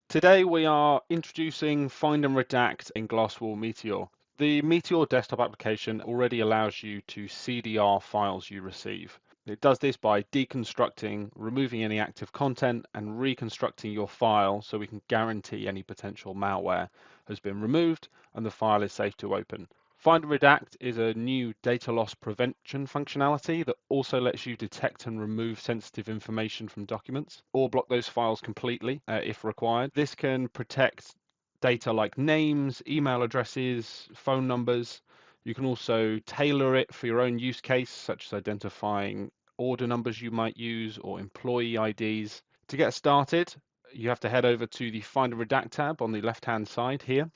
Today we are introducing Find and Redact in Glasswall Meteor. The Meteor desktop application already allows you to CDR files you receive. It does this by deconstructing, removing any active content, and reconstructing your file so we can guarantee any potential malware has been removed and the file is safe to open. Find and Redact is a new data loss prevention functionality that also lets you detect and remove sensitive information from documents or block those files completely if required. This can protect data like names, email addresses, phone numbers. You can also tailor it for your own use case, such as identifying order numbers you might use or employee IDs. To get started, you have to head over to the Find and Redact tab on the left-hand side here.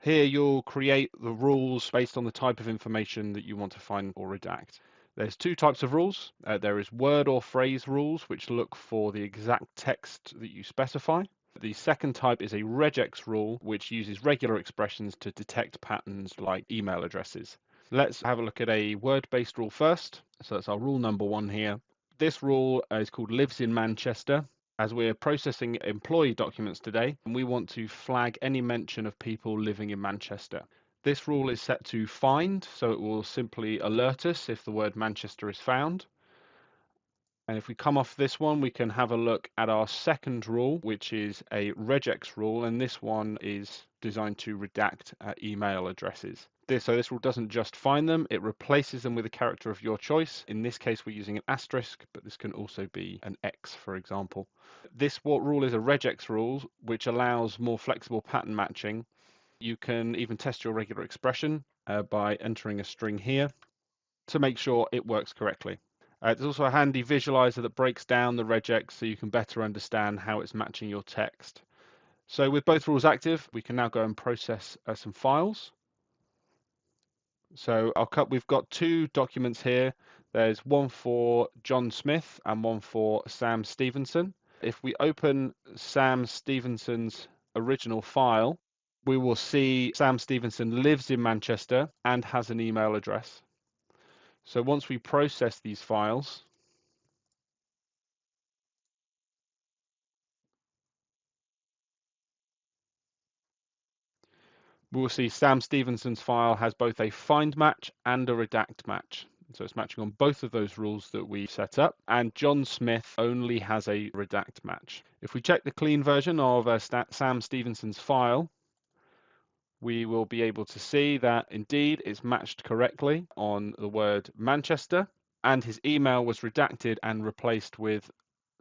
Here you'll create the rules based on the type of information that you want to find or redact. There's two types of rules. There is word or phrase rules, which look for the exact text that you specify. The second type is a regex rule, which uses regular expressions to detect patterns like email addresses. Let's have a look at a word-based rule first. So that's our rule number 1 here. This rule is called lives in Manchester. As we're processing employee documents today, and we want to flag any mention of people living in Manchester. This rule is set to find, so it will simply alert us if the word Manchester is found. And if we come off this one, we can have a look at our second rule, which is a regex rule, and this one is designed to redact email addresses. So this rule doesn't just find them, it replaces them with a character of your choice. In this case, we're using an asterisk, but this can also be an X, for example. This rule is a regex rule, which allows more flexible pattern matching. You can even test your regular expression by entering a string here to make sure it works correctly. There's also a handy visualizer that breaks down the regex so you can better understand how it's matching your text. So with both rules active, we can now go and process some files. So we've got two documents here. There's one for John Smith and one for Sam Stevenson. If we open Sam Stevenson's original file, we will see Sam Stevenson lives in Manchester and has an email address. So once we process these files, we will see Sam Stevenson's file has both a find match and a redact match. So it's matching on both of those rules that we set up. And John Smith only has a redact match. If we check the clean version of Sam Stevenson's file, we will be able to see that indeed it's matched correctly on the word Manchester, and his email was redacted and replaced with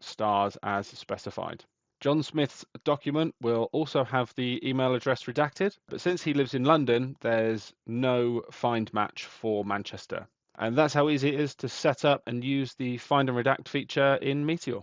stars as specified. John Smith's document will also have the email address redacted, but since he lives in London, there's no find match for Manchester. And that's how easy it is to set up and use the Find and Redact feature in Meteor.